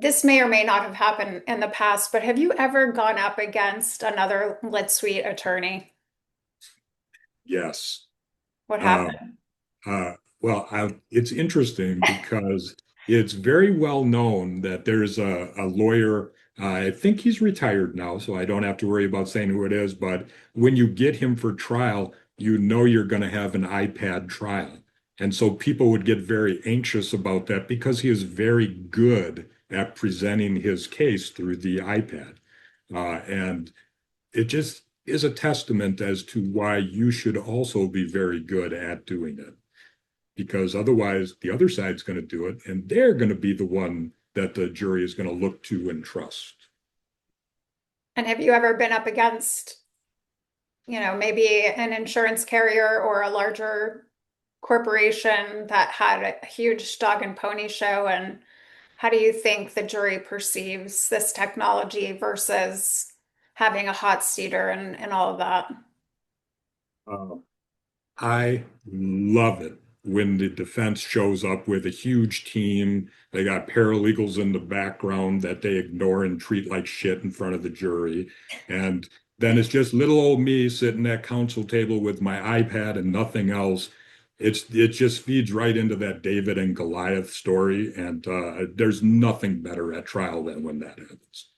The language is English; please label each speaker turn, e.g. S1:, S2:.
S1: This may or may not have happened in the past, but have you ever gone up against another lit suite attorney?
S2: Yes.
S1: What
S2: Uh,
S1: happened?
S2: it's interesting because it's very well known that there's a lawyer. I think he's retired now, so I don't have to worry about saying who it is. But when you get him for trial, you know you're going to have an iPad trial. And so people would get very anxious about that because he is very good at presenting his case through the iPad. And it just is a testament as to why you should also be very good at doing it. Because otherwise, the other side's going to do it, and they're going to be the one that the jury is going to look to and trust.
S1: And have you ever been up against, maybe an insurance carrier or a larger corporation that had a huge dog and pony show? And how do you think the jury perceives this technology versus having a hot seater and all of that?
S2: Uh, I love it when the defense shows up with a huge team. They got paralegals in the background that they ignore and treat like shit in front of the jury. And then it's just little old me sitting at counsel table with my iPad and nothing else. It just feeds right into that David and Goliath story, and there's nothing better at trial than when that happens.